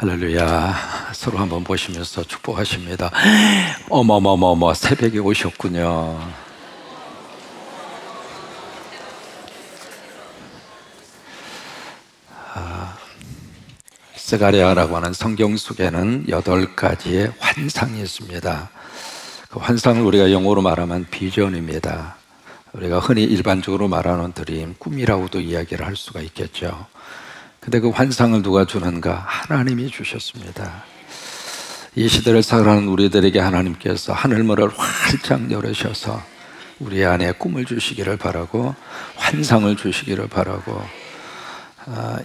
할렐루야. 서로 한번 보시면서 축복하십니다. 어머머머머, 새벽에 오셨군요. 스가랴라고 하는 성경 속에는 8가지의 환상이 있습니다. 그 환상을 우리가 영어로 말하면 비전입니다. 우리가 흔히 일반적으로 말하는 드림, 꿈이라고도 이야기를 할 수가 있겠죠. 근데 그 환상을 누가 주는가? 하나님이 주셨습니다. 이 시대를 살아가는 우리들에게 하나님께서 하늘문을 활짝 열으셔서 우리 안에 꿈을 주시기를 바라고, 환상을 주시기를 바라고,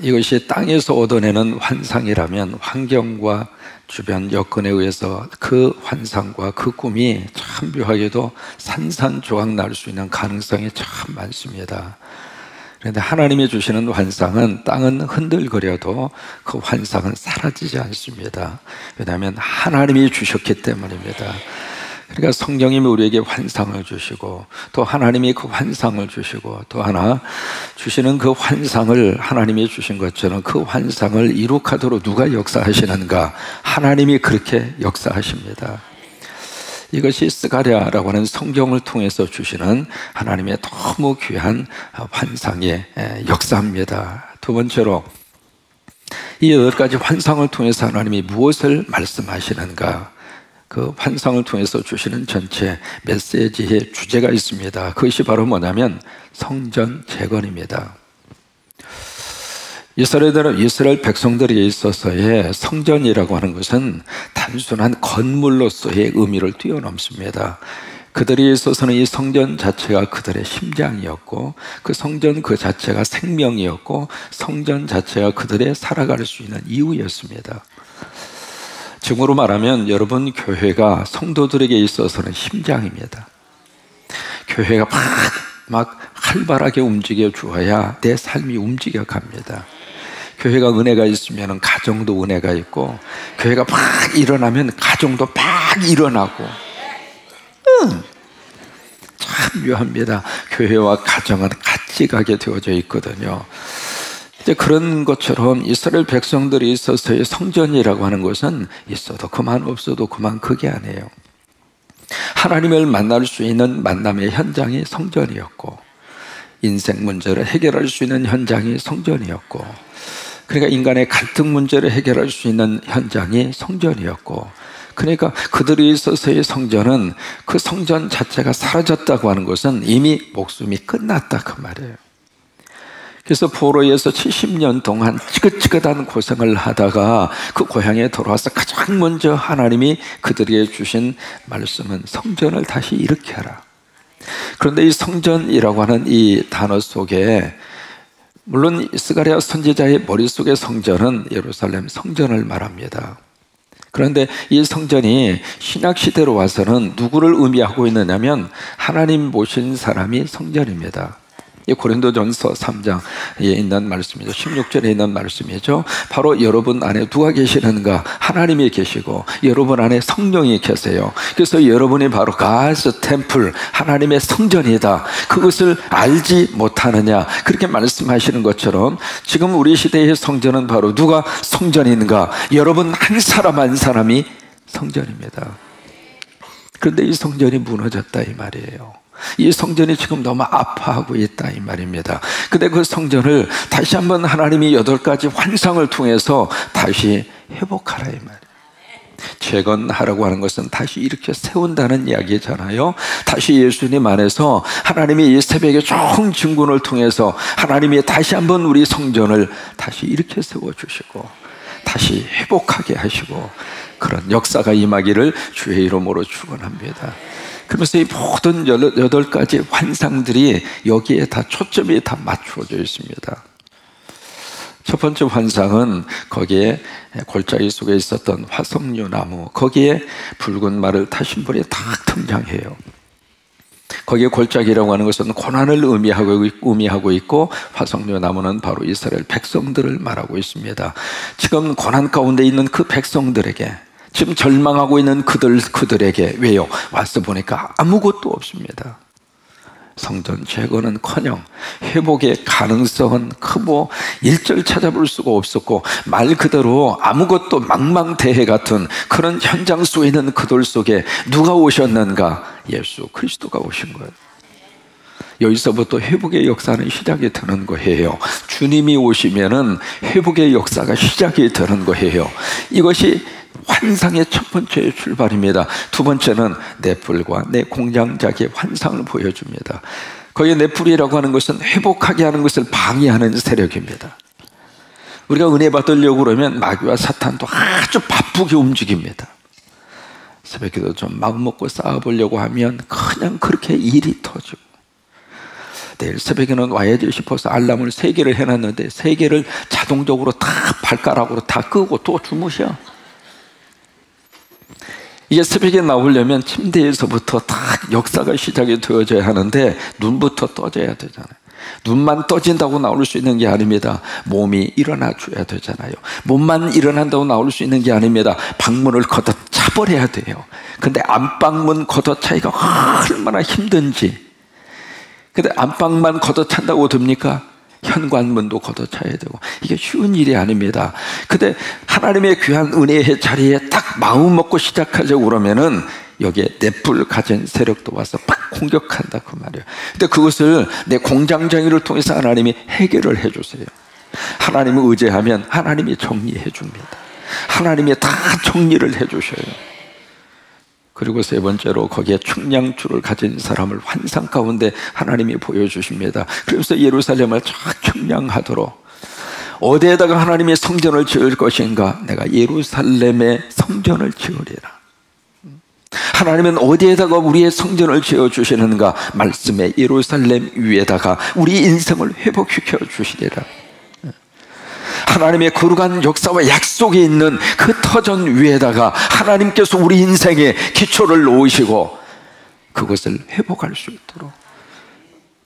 이것이 땅에서 얻어내는 환상이라면 환경과 주변 여건에 의해서 그 환상과 그 꿈이 참 묘하게도 산산조각 날 수 있는 가능성이 참 많습니다. 그런데 하나님이 주시는 환상은 땅은 흔들거려도 그 환상은 사라지지 않습니다. 왜냐하면 하나님이 주셨기 때문입니다. 그러니까 성령님이 우리에게 환상을 주시고, 또 하나님이 그 환상을 주시고, 또 하나 주시는 그 환상을 하나님이 주신 것처럼 그 환상을 이룩하도록 누가 역사하시는가? 하나님이 그렇게 역사하십니다. 이것이 스가랴라고 하는 성경을 통해서 주시는 하나님의 너무 귀한 환상의 역사입니다. 두 번째로, 이 8가지 환상을 통해서 하나님이 무엇을 말씀하시는가? 그 환상을 통해서 주시는 전체 메시지의 주제가 있습니다. 그것이 바로 뭐냐면 성전 재건입니다. 이스라엘 백성들에게 있어서의 성전이라고 하는 것은 단순한 건물로서의 의미를 뛰어넘습니다. 그들에 있어서는 이 성전 자체가 그들의 심장이었고, 그 성전 그 자체가 생명이었고, 성전 자체가 그들의 살아갈 수 있는 이유였습니다. 지금으로 말하면 여러분, 교회가 성도들에게 있어서는 심장입니다. 교회가 막 활발하게 움직여 주어야 내 삶이 움직여 갑니다. 교회가 은혜가 있으면 가정도 은혜가 있고, 교회가 막 일어나면 가정도 막 일어나고, 참 묘합니다. 교회와 가정은 같이 가게 되어져 있거든요. 이제 그런 것처럼 이스라엘 백성들이 있어서의 성전이라고 하는 것은 있어도 그만 없어도 그만, 그게 아니에요. 하나님을 만날 수 있는 만남의 현장이 성전이었고, 인생 문제를 해결할 수 있는 현장이 성전이었고, 그러니까 인간의 갈등 문제를 해결할 수 있는 현장이 성전이었고, 그러니까 그들이 있어서의 성전은, 그 성전 자체가 사라졌다고 하는 것은 이미 목숨이 끝났다 그 말이에요. 그래서 포로에서 70년 동안 지긋지긋한 고생을 하다가 그 고향에 돌아와서 가장 먼저 하나님이 그들에게 주신 말씀은 성전을 다시 일으켜라. 그런데 이 성전이라고 하는 이 단어 속에, 물론 스가랴 선지자의 머릿속의 성전은 예루살렘 성전을 말합니다. 그런데 이 성전이 신약시대로 와서는 누구를 의미하고 있느냐면 하나님 모신 사람이 성전입니다. 이 고린도전서 3장에 있는 말씀이죠. 16절에 있는 말씀이죠. 바로 여러분 안에 누가 계시는가? 하나님이 계시고 여러분 안에 성령이 계세요. 그래서 여러분이 바로 God's temple, 하나님의 성전이다. 그것을 알지 못하느냐? 그렇게 말씀하시는 것처럼 지금 우리 시대의 성전은 바로 누가 성전인가? 여러분 한 사람 한 사람이 성전입니다. 그런데 이 성전이 무너졌다 이 말이에요. 이 성전이 지금 너무 아파하고 있다 이 말입니다. 근데 그 성전을 다시 한번 하나님이 8가지 환상을 통해서 다시 회복하라 이 말이에요. 재건하라고 하는 것은 다시 이렇게 세운다는 이야기잖아요. 다시 예수님 안에서 하나님이 이 새벽에 좋은 증군을 통해서 하나님이 다시 한번 우리 성전을 다시 이렇게 세워주시고 다시 회복하게 하시고, 그런 역사가 임하기를 주의 이름으로 축원합니다. 그러면서 이 모든 8가지 환상들이 여기에 다 초점이 다 맞추어져 있습니다. 첫 번째 환상은 거기에 골짜기 속에 있었던 화석류 나무, 거기에 붉은 말을 타신 분이 딱 등장해요. 거기에 골짜기라고 하는 것은 고난을 의미하고 있고, 화석류 나무는 바로 이스라엘 백성들을 말하고 있습니다. 지금 고난 가운데 있는 그 백성들에게, 지금 절망하고 있는 그들에게, 왜요? 와서 보니까 아무것도 없습니다. 성전 재건은커녕 회복의 가능성은 크고 일절 찾아볼 수가 없었고, 말 그대로 아무것도 망망대해 같은 그런 현장 속에 있는 그들 속에 누가 오셨는가? 예수 그리스도가 오신 거예요. 여기서부터 회복의 역사는 시작이 되는 거예요. 주님이 오시면은 회복의 역사가 시작이 되는 거예요. 이것이 환상의 첫 번째 출발입니다. 두 번째는 넷불과 내 공장자기의 환상을 보여줍니다. 거기에 넷불이라고 하는 것은 회복하게 하는 것을 방해하는 세력입니다. 우리가 은혜 받으려고 그러면 마귀와 사탄도 아주 바쁘게 움직입니다. 새벽에도 좀 마음 먹고 싸워보려고 하면 그냥 그렇게 일이 터지고, 내일 새벽에는 와야지 싶어서 알람을 3개를 해놨는데 3개를 자동적으로 다 발가락으로 다 끄고 또 주무셔. 이게 새벽에 나오려면 침대에서부터 딱 역사가 시작이 되어져야 하는데 눈부터 떠져야 되잖아요. 눈만 떠진다고 나올 수 있는 게 아닙니다. 몸이 일어나 줘야 되잖아요. 몸만 일어난다고 나올 수 있는 게 아닙니다. 방문을 걷어 차버려야 돼요. 근데 안방문 걷어 차기가 얼마나 힘든지. 근데 안방만 걷어찬다고 됩니까? 현관문도 걷어차야 되고, 이게 쉬운 일이 아닙니다. 근데 하나님의 귀한 은혜의 자리에 딱 마음 먹고 시작하려고 그러면은 여기에 넷불 가진 세력도 와서 막 공격한다 그 말이에요. 근데 그것을 내 공장장이를 통해서 하나님이 해결을 해주세요. 하나님을 의지하면 하나님이 정리해 줍니다. 하나님이 다 정리를 해주셔요. 그리고 세 번째로 거기에 측량줄을 가진 사람을 환상 가운데 하나님이 보여주십니다. 그래서 예루살렘을 쫙 측량하도록, 어디에다가 하나님의 성전을 지을 것인가? 내가 예루살렘에 성전을 지으리라. 하나님은 어디에다가 우리의 성전을 지어주시는가? 말씀의 예루살렘 위에다가 우리 인생을 회복시켜 주시리라. 하나님의 거룩한 역사와 약속이 있는 그 터전 위에다가 하나님께서 우리 인생에 기초를 놓으시고 그것을 회복할 수 있도록,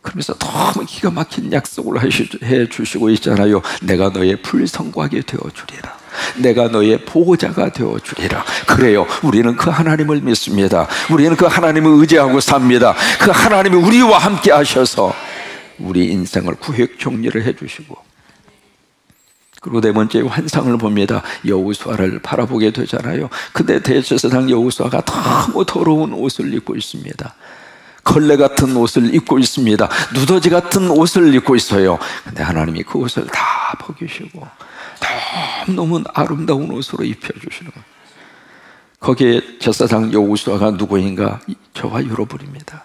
그러면서 너무 기가 막힌 약속을 해 주시고 있잖아요. 내가 너의 불성곽이 되어주리라. 내가 너의 보호자가 되어주리라. 그래요, 우리는 그 하나님을 믿습니다. 우리는 그 하나님을 의지하고 삽니다. 그 하나님이 우리와 함께 하셔서 우리 인생을 구획 정리를 해주시고, 그리고 네 번째 환상을 봅니다. 여호수아를 바라보게 되잖아요. 근데 대제사장 여호수아가 너무 더러운 옷을 입고 있습니다. 걸레 같은 옷을 입고 있습니다. 누더지 같은 옷을 입고 있어요. 근데 하나님이 그 옷을 다 벗기시고 너무너무 아름다운 옷으로 입혀주시는 거예요. 거기에 제사장 여호수아가 누구인가? 저와 여러분입니다.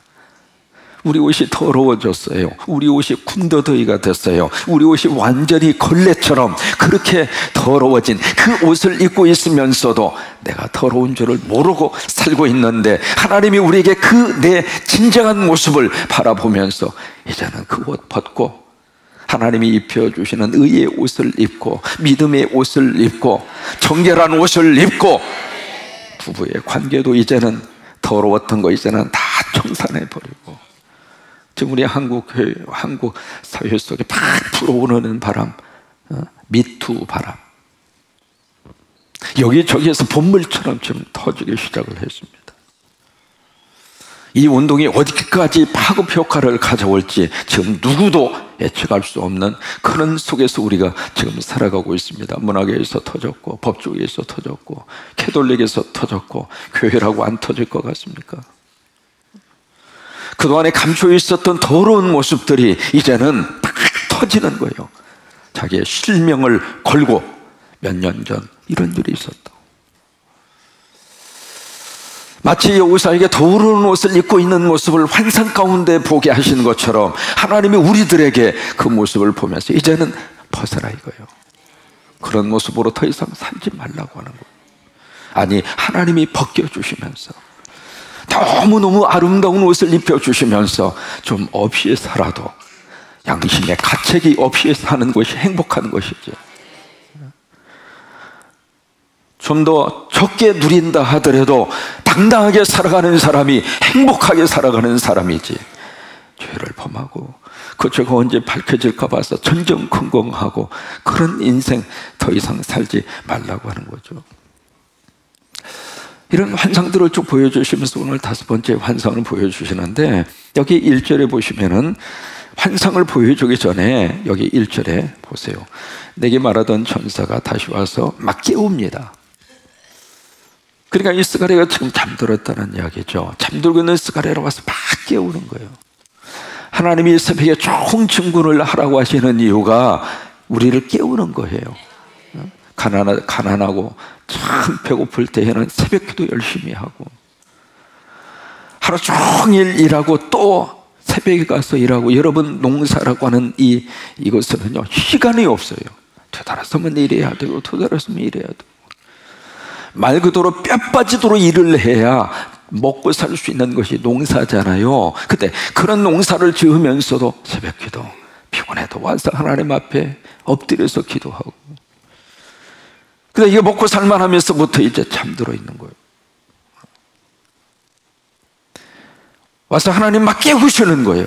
우리 옷이 더러워졌어요. 우리 옷이 군더더기가 됐어요. 우리 옷이 완전히 걸레처럼 그렇게 더러워진 그 옷을 입고 있으면서도 내가 더러운 줄을 모르고 살고 있는데, 하나님이 우리에게 그 내 진정한 모습을 바라보면서 이제는 그 옷 벗고 하나님이 입혀주시는 의의 옷을 입고 믿음의 옷을 입고 정결한 옷을 입고, 부부의 관계도 이제는 더러웠던 거 이제는 다 청산해버리고, 지금 우리 한국 사회 속에 막 불어오르는 바람, 미투 바람, 여기저기에서 본물처럼 지금 터지기 시작을 했습니다. 이 운동이 어디까지 파급 효과를 가져올지 지금 누구도 예측할 수 없는 그런 속에서 우리가 지금 살아가고 있습니다. 문학에서 터졌고, 법조계에서 터졌고, 캐톨릭에서 터졌고, 교회라고 안 터질 것 같습니까? 그동안에 감춰 있었던 더러운 모습들이 이제는 딱 터지는 거예요. 자기의 실명을 걸고 몇 년 전 이런 일이 있었다. 마치 여호수아에게 더러운 옷을 입고 있는 모습을 환상 가운데 보게 하시는 것처럼 하나님이 우리들에게 그 모습을 보면서 이제는 벗어라 이거예요. 그런 모습으로 더 이상 살지 말라고 하는 거예요. 아니, 하나님이 벗겨주시면서 너무너무 아름다운 옷을 입혀주시면서 좀 없이 살아도 양심의 가책이 없이 사는 것이 행복한 것이죠. 좀 더 적게 누린다 하더라도 당당하게 살아가는 사람이 행복하게 살아가는 사람이지, 죄를 범하고 그 죄가 언제 밝혀질까 봐서 전전긍긍하고 그런 인생 더 이상 살지 말라고 하는 거죠. 이런 환상들을 쭉 보여주시면서 오늘 5번째 환상을 보여주시는데, 여기 1절에 보시면은 환상을 보여주기 전에 여기 1절에 보세요. 내게 말하던 천사가 다시 와서 막 깨웁니다. 그러니까 이 스가랴가 지금 잠들었다는 이야기죠. 잠들고 있는 스가랴를 와서 막 깨우는 거예요. 하나님이 새벽에 좋은 증거를 하라고 하시는 이유가 우리를 깨우는 거예요. 가난하고 참 배고플 때에는 새벽기도 열심히 하고, 하루 종일 일하고 또 새벽에 가서 일하고, 여러분 농사라고 하는 이것은요 시간이 없어요. 되돌아서면 일해야 되고 되돌아서면 일해야 되고, 말 그대로 뼈 빠지도록 일을 해야 먹고 살 수 있는 것이 농사잖아요. 근데 그런 농사를 지으면서도 새벽기도, 피곤해도 와서 하나님 앞에 엎드려서 기도하고, 근데 이거 먹고 살만하면서부터 이제 잠들어 있는 거예요. 와서 하나님 막 깨우시는 거예요.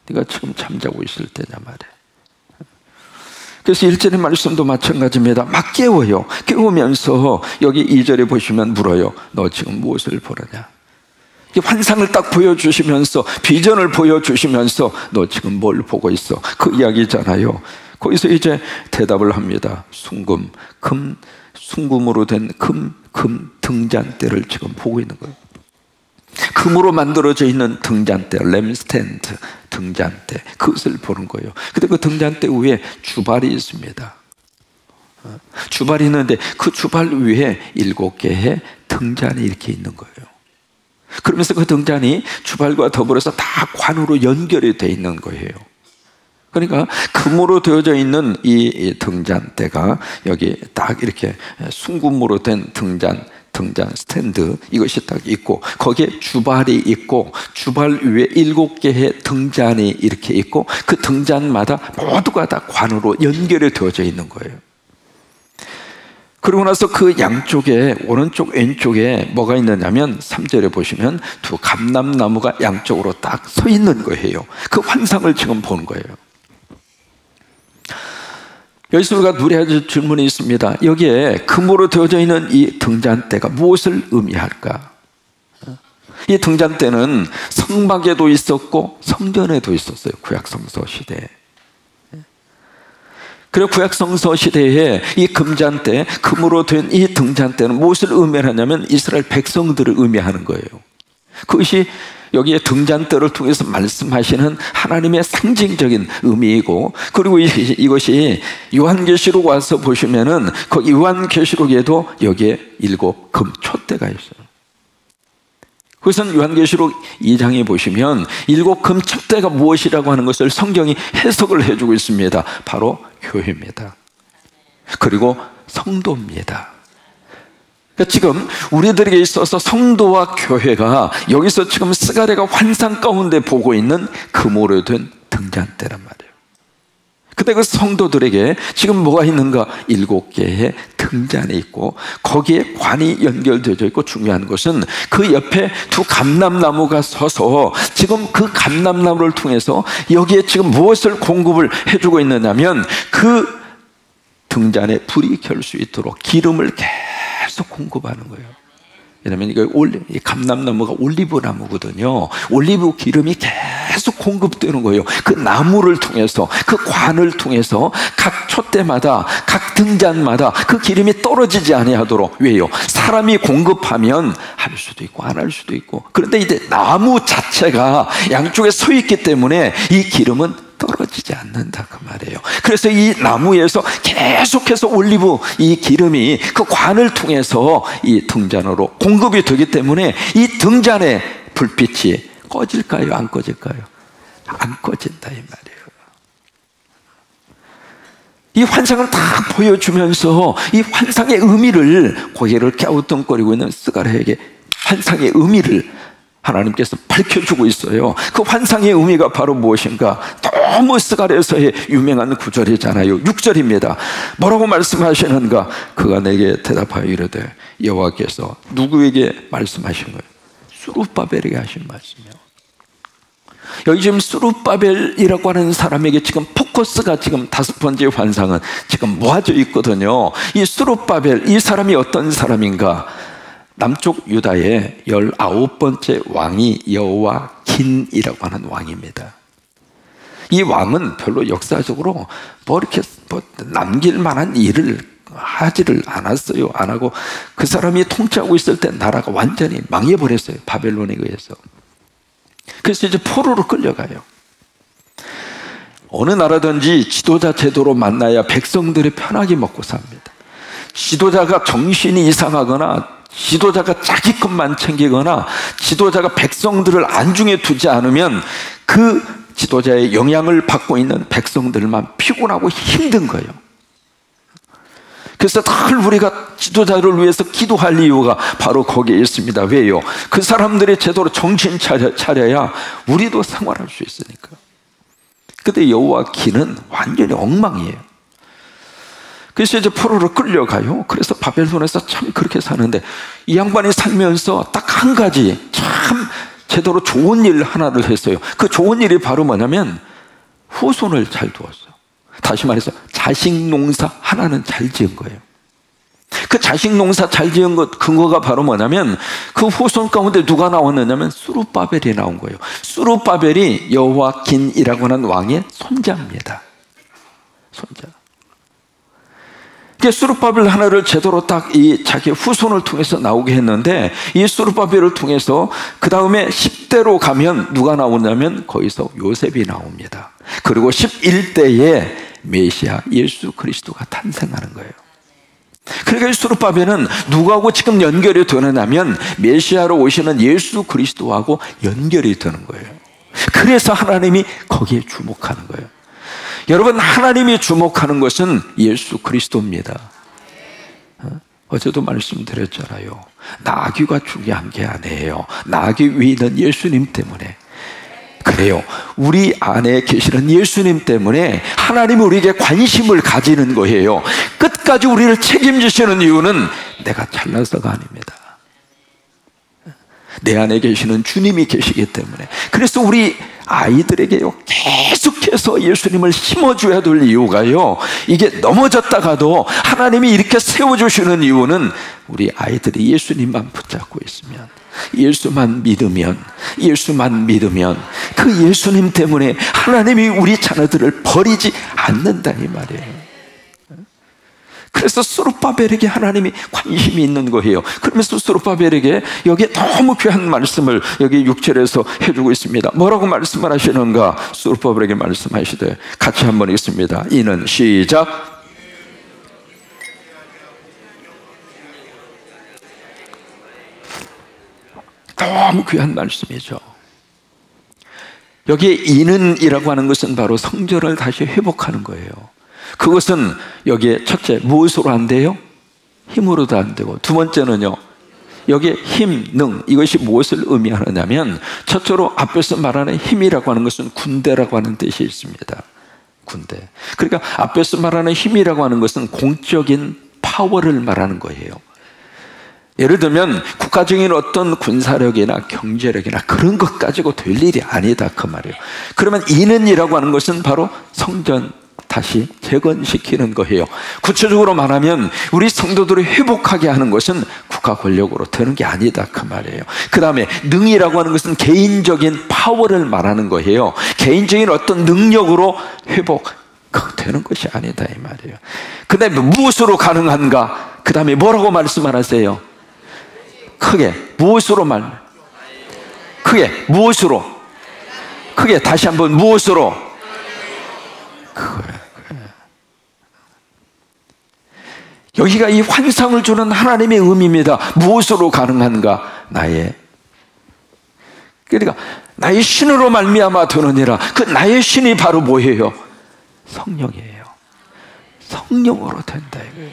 네가 지금 잠자고 있을 때냐 말이야. 그래서 1절의 말씀도 마찬가지입니다. 막 깨워요. 깨우면서 여기 2절에 보시면 물어요. 너 지금 무엇을 보느냐? 환상을 딱 보여주시면서, 비전을 보여주시면서 너 지금 뭘 보고 있어? 그 이야기잖아요. 거기서 이제 대답을 합니다. 순금으로 된 금 등잔대를 지금 보고 있는 거예요. 금으로 만들어져 있는 등잔대, 램스탠드 등잔대, 그것을 보는 거예요. 근데 그 등잔대 위에 주발이 있습니다. 주발이 있는데 그 주발 위에 7개의 등잔이 이렇게 있는 거예요. 그러면서 그 등잔이 주발과 더불어서 다 관으로 연결이 되어 있는 거예요. 그러니까 금으로 되어져 있는 이 등잔대가 여기 딱 이렇게 순금으로 된 등잔 스탠드, 이것이 딱 있고, 거기에 주발이 있고, 주발 위에 7개의 등잔이 이렇게 있고, 그 등잔마다 모두가 다 관으로 연결이 되어져 있는 거예요. 그러고 나서 그 양쪽에, 오른쪽 왼쪽에 뭐가 있느냐면 3절에 보시면 두 감람나무가 양쪽으로 딱 서 있는 거예요. 그 환상을 지금 보는 거예요. 여기서 우리가 누려야 질문이 있습니다. 여기에 금으로 되어져 있는 이 등잔대가 무엇을 의미할까? 이 등잔대는 성막에도 있었고 성전에도 있었어요. 구약성서 시대에. 그리고 구약성서 시대에 이 금잔대, 금으로 된 이 등잔대는 무엇을 의미하냐면 이스라엘 백성들을 의미하는 거예요. 그것이 여기에 등잔대를 통해서 말씀하시는 하나님의 상징적인 의미이고, 그리고 이것이 요한계시록 와서 보시면은 그 요한계시록에도 여기에 7 금촛대가 있어요. 그것은 요한계시록 2장에 보시면 7 금촛대가 무엇이라고 하는 것을 성경이 해석을 해주고 있습니다. 바로 교회입니다. 그리고 성도입니다. 그러니까 지금 우리들에게 있어서 성도와 교회가 여기서 지금 스가랴가 환상 가운데 보고 있는 금으로 된 등잔대란 말이에요. 근데 그 성도들에게 지금 뭐가 있는가? 7개의 등잔이 있고, 거기에 관이 연결되어 있고, 중요한 것은 그 옆에 두 감람나무가 서서 지금 그 감람나무를 통해서 여기에 지금 무엇을 공급을 해주고 있느냐면, 그 등잔에 불이 켤 수 있도록 기름을 계속 공급하는 거예요. 왜냐하면 이 감람나무가 올리브 나무거든요. 올리브 기름이 계속 공급되는 거예요. 그 나무를 통해서, 그 관을 통해서 각 촛대마다, 각 등잔마다 그 기름이 떨어지지 아니하도록. 왜요? 사람이 공급하면 할 수도 있고 안 할 수도 있고, 그런데 이제 나무 자체가 양쪽에 서 있기 때문에 이 기름은 떨어지지 않는다 그 말이에요. 그래서 이 나무에서 계속해서 올리브 이 기름이 그 관을 통해서 이 등잔으로 공급이 되기 때문에 이 등잔의 불빛이 꺼질까요? 안 꺼질까요? 안 꺼진다 이 말이에요. 이 환상을 다 보여주면서 이 환상의 의미를, 고개를 갸우뚱거리고 있는 스가랴에게 환상의 의미를 하나님께서 밝혀주고 있어요. 그 환상의 의미가 바로 무엇인가? 너무 스가랴에서의 유명한 구절이잖아요. 6절입니다. 뭐라고 말씀하시는가? 그가 내게 대답하여 이르되, 여호와께서 누구에게 말씀하신 거예요? 스룹바벨에게 하신 말씀이요. 여기 지금 스룹바벨이라고 하는 사람에게 지금 포커스가 지금 5번째 환상은 지금 모아져 있거든요. 이 스룹바벨, 이 사람이 어떤 사람인가? 남쪽 유다의 19번째 왕이 여호와긴이라고 하는 왕입니다. 이 왕은 별로 역사적으로 이렇게 남길 만한 일을 하지를 않았어요. 안 하고 그 사람이 통치하고 있을 때 나라가 완전히 망해버렸어요. 바벨론에 의해서. 그래서 이제 포로로 끌려가요. 어느 나라든지 지도자 제도로 만나야 백성들이 편하게 먹고 삽니다. 지도자가 정신이 이상하거나 지도자가 자기 것만 챙기거나 지도자가 백성들을 안중에 두지 않으면 그 지도자의 영향을 받고 있는 백성들만 피곤하고 힘든 거예요. 그래서 늘 우리가 지도자를 위해서 기도할 이유가 바로 거기에 있습니다. 왜요? 그 사람들이 제대로 정신 차려야 우리도 생활할 수 있으니까. 근데 여호와긴은 완전히 엉망이에요. 그래서 이제 포로로 끌려가요. 그래서 바벨론에서 참 그렇게 사는데 이 양반이 살면서 딱 한 가지 참 제대로 좋은 일 하나를 했어요. 그 좋은 일이 바로 뭐냐면 후손을 잘 두었어요. 다시 말해서 자식 농사 하나는 잘 지은 거예요. 그 자식 농사 잘 지은 것 근거가 바로 뭐냐면 그 후손 가운데 누가 나왔느냐면 수룹바벨이 나온 거예요. 수룹바벨이 여호와긴이라고 하는 왕의 손자입니다. 손자. 수룹바벨 하나를 제대로 딱 이 자기 후손을 통해서 나오게 했는데 이 수룹바벨을 통해서 그 다음에 10대로 가면 누가 나오냐면 거기서 요셉이 나옵니다. 그리고 11대에 메시아 예수 그리스도가 탄생하는 거예요. 그러니까 수룹바벨은 누구하고 지금 연결이 되느냐면 메시아로 오시는 예수 그리스도하고 연결이 되는 거예요. 그래서 하나님이 거기에 주목하는 거예요. 여러분, 하나님이 주목하는 것은 예수 그리스도입니다. 어제도 말씀드렸잖아요. 나귀가 중요한 게 아니에요. 나귀 위는 예수님 때문에. 그래요. 우리 안에 계시는 예수님 때문에 하나님이 우리에게 관심을 가지는 거예요. 끝까지 우리를 책임지시는 이유는 내가 잘나서가 아닙니다. 내 안에 계시는 주님이 계시기 때문에. 그래서 우리 아이들에게요, 계속해서 예수님을 심어줘야 될 이유가요, 이게 넘어졌다가도 하나님이 이렇게 세워주시는 이유는 우리 아이들이 예수님만 붙잡고 있으면, 예수만 믿으면 그 예수님 때문에 하나님이 우리 자녀들을 버리지 않는다 이 말이에요. 그래서 수룹바벨에게 하나님이 관심이 있는 거예요. 그러면서 수룹바벨에게 여기에 너무 귀한 말씀을 여기 6절에서 해주고 있습니다. 뭐라고 말씀을 하시는가? 수룹바벨에게 말씀하시되, 같이 한번 읽습니다. 이는 시작. 너무 귀한 말씀이죠. 여기에 이는이라고 하는 것은 바로 성전을 다시 회복하는 거예요. 그것은 여기에 첫째 무엇으로 안 돼요? 힘으로도 안 되고, 두 번째는요, 여기에 힘, 능, 이것이 무엇을 의미하느냐면 첫째로 앞에서 말하는 힘이라고 하는 것은 군대라고 하는 뜻이 있습니다. 군대. 그러니까 앞에서 말하는 힘이라고 하는 것은 공적인 파워를 말하는 거예요. 예를 들면 국가적인 어떤 군사력이나 경제력이나 그런 것 가지고 될 일이 아니다 그 말이에요. 그러면 이는이라고 하는 것은 바로 성전 다시 재건시키는 거예요. 구체적으로 말하면 우리 성도들을 회복하게 하는 것은 국가 권력으로 되는 게 아니다 그 말이에요. 그 다음에 능이라고 하는 것은 개인적인 파워를 말하는 거예요. 개인적인 어떤 능력으로 회복되는 것이 아니다 이 말이에요. 그 다음에 무엇으로 가능한가? 그 다음에 뭐라고 말씀하세요? 크게 무엇으로 크게 무엇으로? 크게 다시 한번 무엇으로? 그거예요. 여기가 이 환상을 주는 하나님의 의미입니다. 무엇으로 가능한가? 그러니까 나의 신으로 말미암아 되느니라. 그 나의 신이 바로 뭐예요? 성령이에요. 성령으로 된다 이거예요.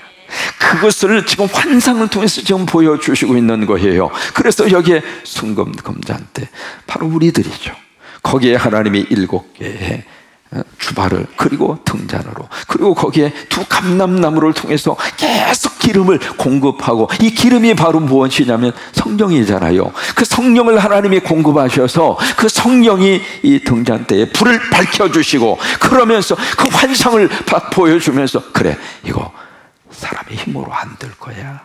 그것을 지금 환상을 통해서 지금 보여주시고 있는 거예요. 그래서 여기에 순금 금잔대 바로 우리들이죠. 거기에 하나님이 7개의 주발을, 그리고 등잔으로, 그리고 거기에 두 감람나무를 통해서 계속 기름을 공급하고, 이 기름이 바로 무엇이냐면 성령이잖아요. 그 성령을 하나님이 공급하셔서 그 성령이 이 등잔대에 불을 밝혀주시고, 그러면서 그 환상을 보여주면서, 그래 이거 사람의 힘으로 안 될 거야,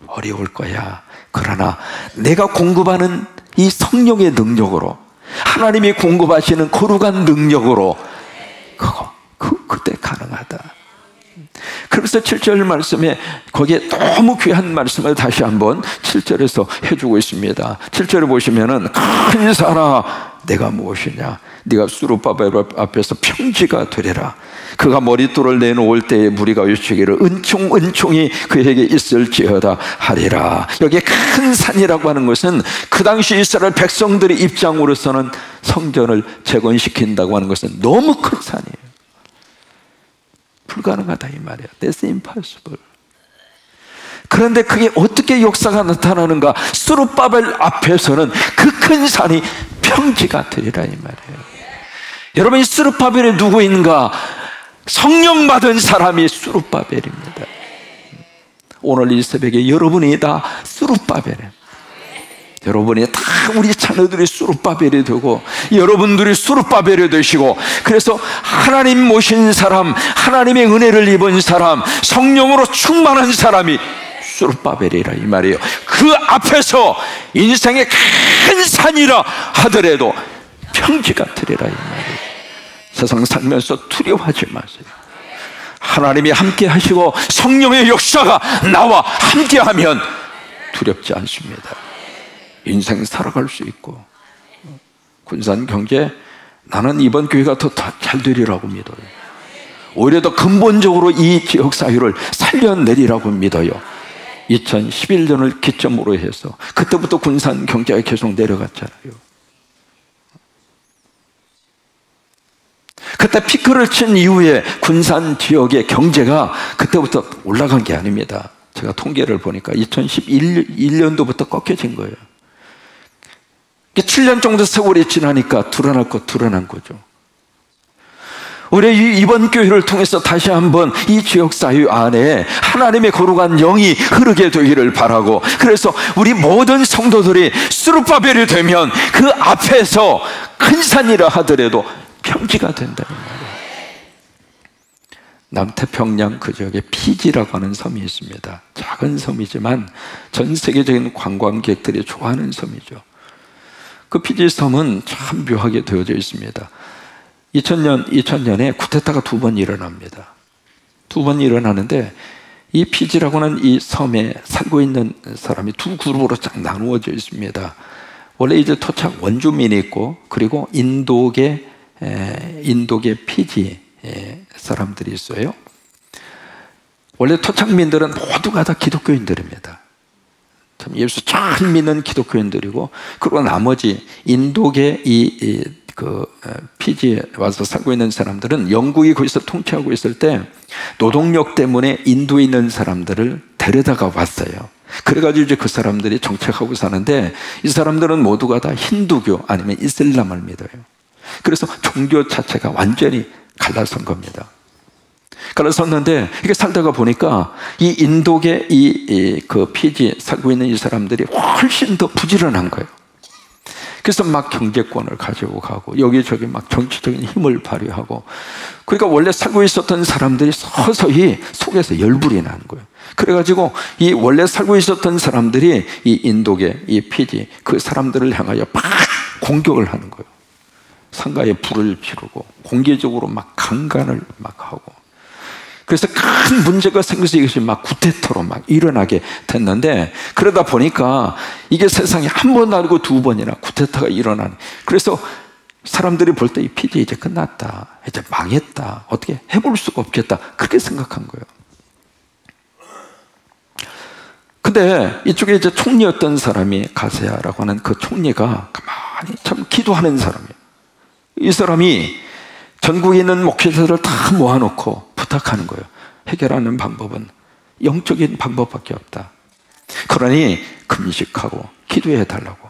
어려울 거야, 그러나 내가 공급하는 이 성령의 능력으로, 하나님이 공급하시는 거룩한 능력으로 그때 가능하다. 그래서 7절 말씀에 거기에 너무 귀한 말씀을 다시 한번 7절에서 해주고 있습니다. 7절에 보시면은 큰 산아 내가 무엇이냐, 네가 수르바벨 앞에서 평지가 되리라. 그가 머릿돌을 내놓을 때에 무리가 외치기를 은총이 그에게 있을지어다 하리라. 여기에 큰 산이라고 하는 것은 그 당시 이스라엘 백성들의 입장으로서는 성전을 재건시킨다고 하는 것은 너무 큰 산이에요. 불가능하다 이 말이야. That's impossible. 그런데 그게 어떻게 역사가 나타나는가? 스룹바벨 앞에서는 그 큰 산이 평지가 되리라 이 말이에요. 여러분, 이 스룹바벨이 누구인가? 성령 받은 사람이 스룹바벨입니다. 오늘 이 새벽에 여러분이 다 스룹바벨이에요. 여러분이 다 우리 자녀들이 스룹바벨이 되고 여러분들이 스룹바벨이 되시고, 그래서 하나님 모신 사람, 하나님의 은혜를 입은 사람, 성령으로 충만한 사람이 스룹바벨이라 이 말이에요. 그 앞에서 인생의 큰 산이라 하더라도 평지가 되리라 이 말이에요. 세상 살면서 두려워하지 마세요. 하나님이 함께 하시고 성령의 역사가 나와 함께하면 두렵지 않습니다. 인생 살아갈 수 있고, 군산 경제 나는 이번 교회가 더 잘 되리라고 믿어요. 오히려 더 근본적으로 이 지역 사회를 살려내리라고 믿어요. 2011년을 기점으로 해서 그때부터 군산 경제가 계속 내려갔잖아요. 그때 피크를 친 이후에 군산 지역의 경제가 그때부터 올라간 게 아닙니다. 제가 통계를 보니까 2011년도부터 꺾여진 거예요. 7년 정도 세월이 지나니까 드러날 것 드러난 거죠. 우리 이번 교회를 통해서 다시 한번 이 지역사회 안에 하나님의 거룩한 영이 흐르게 되기를 바라고, 그래서 우리 모든 성도들이 스룹바벨이 되면 그 앞에서 큰 산이라 하더라도 평지가 된다는 말이에요. 남태평양 그 지역에 피지라고 하는 섬이 있습니다. 작은 섬이지만 전 세계적인 관광객들이 좋아하는 섬이죠. 그 피지 섬은 참 묘하게 되어져 있습니다. 2000년에 쿠데타가 2번 일어납니다. 2번 일어나는데 이 피지라고 하는 이 섬에 살고 있는 사람이 두 그룹으로 쫙 나누어져 있습니다. 원래 이제 토착 원주민이 있고, 그리고 인도계 피지 사람들이 있어요. 원래 토착민들은 모두가 다 기독교인들입니다. 참 예수 잘 믿는 기독교인들이고, 그리고 나머지 인도계 피지에 와서 살고 있는 사람들은 영국이 거기서 통치하고 있을 때 노동력 때문에 인도에 있는 사람들을 데려다가 왔어요. 그래가지고 이제 그 사람들이 정착하고 사는데, 이 사람들은 모두가 다 힌두교 아니면 이슬람을 믿어요. 그래서 종교 자체가 완전히 갈라선 겁니다. 갈라섰는데, 이게 살다가 보니까 이 인도계 그 피지 살고 있는 이 사람들이 훨씬 더 부지런한 거예요. 그래서 막 경제권을 가지고 가고 여기저기 막 정치적인 힘을 발휘하고, 그러니까 원래 살고 있었던 사람들이 서서히 속에서 열불이 나는 거예요. 그래가지고 이 원래 살고 있었던 사람들이 이 인도계, 이 피지 그 사람들을 향하여 막 공격을 하는 거예요. 상가에 불을 피우고 공개적으로 막 강간을 막 하고, 그래서 큰 문제가 생겨서 이것이 막 쿠데타로 막 일어나게 됐는데, 그러다 보니까 이게 세상에 한 번 아니고 2번이나 쿠데타가 일어나는, 그래서 사람들이 볼 때 이 피지 이제 끝났다, 이제 망했다, 어떻게 해볼 수가 없겠다, 그렇게 생각한 거예요. 근데 이쪽에 이제 총리였던 사람이 가세야라고 하는 그 총리가 가만히 참 기도하는 사람이에요. 이 사람이 전국에 있는 목회자들을 다 모아놓고 부탁하는 거예요. 해결하는 방법은 영적인 방법밖에 없다. 그러니 금식하고 기도해달라고.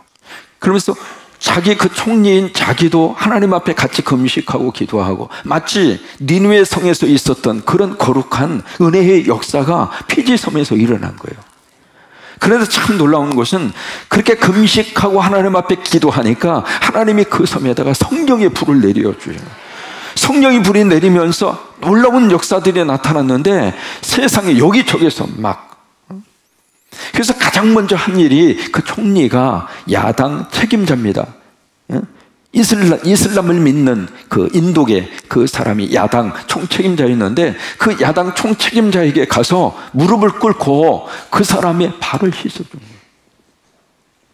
그러면서 자기 그 총리인 자기도 하나님 앞에 같이 금식하고 기도하고, 마치 니느웨 성에서 있었던 그런 거룩한 은혜의 역사가 피지 섬에서 일어난 거예요. 그래서 참 놀라운 것은 그렇게 금식하고 하나님 앞에 기도하니까 하나님이 그 섬에다가 성령의 불을 내려주셔요. 성령이 불이 내리면서 놀라운 역사들이 나타났는데, 세상에 여기저기서 막, 그래서 가장 먼저 한 일이 그 총리가 야당 책임자입니다. 이슬람을 믿는 그 인도계 그 사람이 야당 총책임자였는데 그 야당 총책임자에게 가서 무릎을 꿇고 그 사람의 발을 씻어준 거예요.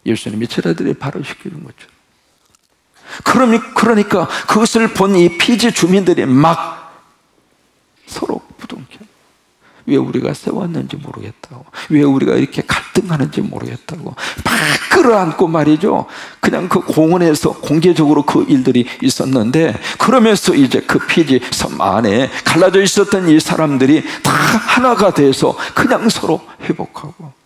예수님이 제자들의 발을 씻겨준 거죠. 그러니까 그것을 본 이 피지 주민들이 막 서로 부둥켜. 왜 우리가 세웠는지 모르겠다고, 왜 우리가 이렇게 갈등하는지 모르겠다고 막 끌어안고 말이죠. 그냥 그 공원에서 공개적으로 그 일들이 있었는데, 그러면서 이제 그 피지 섬 안에 갈라져 있었던 이 사람들이 다 하나가 돼서 그냥 서로 회복하고,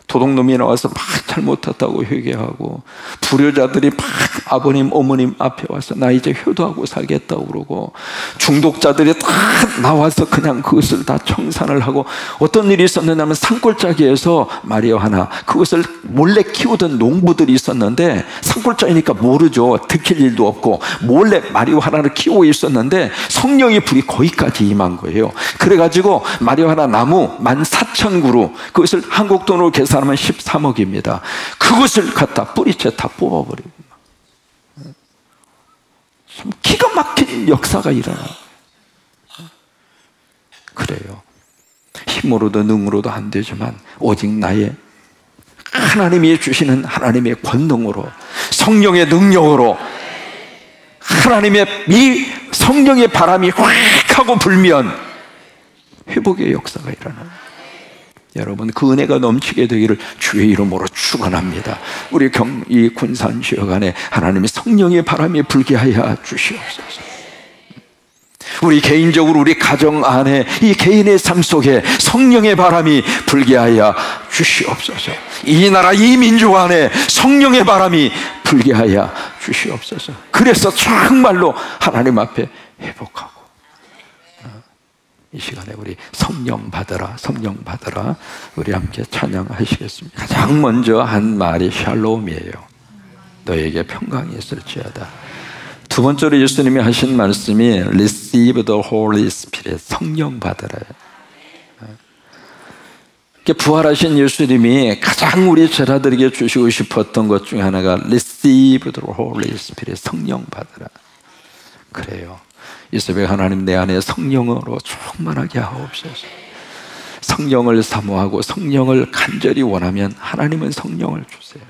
도둑놈이 나와서 막 잘못했다고 회개하고, 불효자들이 막 아버님 어머님 앞에 와서 나 이제 효도하고 살겠다고 그러고, 중독자들이 다 나와서 그냥 그것을 다 청산을 하고, 어떤 일이 있었느냐면 산골짜기에서 마리아나 그것을 몰래 키우던 농부들이 있었는데, 산골짜기니까 모르죠. 들킬 일도 없고 몰래 마리아나를 키우고 있었는데 성령의 불이 거기까지 임한 거예요. 그래가지고 마리아나 나무 14,000그루, 그것을 한국 돈으로 계산하면 13억입니다. 그것을 갖다 뿌리채 다 뽑아버리고, 참 기가 막힌 역사가 일어나요. 그래요. 힘으로도 능으로도 안 되지만 오직 나의 하나님이 주시는 하나님의 권능으로, 성령의 능력으로, 하나님의 이 성령의 바람이 확 하고 불면 회복의 역사가 일어나요. 여러분, 그 은혜가 넘치게 되기를 주의 이름으로 축원합니다. 우리 이 군산 지역안에 하나님의 성령의 바람이 불게 하여 주시옵소서. 우리 개인적으로 우리 가정 안에 이 개인의 삶 속에 성령의 바람이 불게 하여 주시옵소서. 이 나라 이 민족 안에 성령의 바람이 불게 하여 주시옵소서. 그래서 정말로 하나님 앞에 회복하고, 이 시간에 우리 성령 받으라, 성령 받으라, 우리 함께 찬양하시겠습니다. 가장 먼저 한 말이 샬롬이에요. 너에게 평강이 있을지어다. 두 번째로 예수님이 하신 말씀이 Receive the Holy Spirit, 성령 받으라. 부활하신 예수님이 가장 우리 제자들에게 주시고 싶었던 것 중에 하나가 Receive the Holy Spirit, 성령 받으라. 그래요. 이 새벽 하나님 내 안에 성령으로 충만하게 하옵소서. 성령을 사모하고 성령을 간절히 원하면 하나님은 성령을 주세요.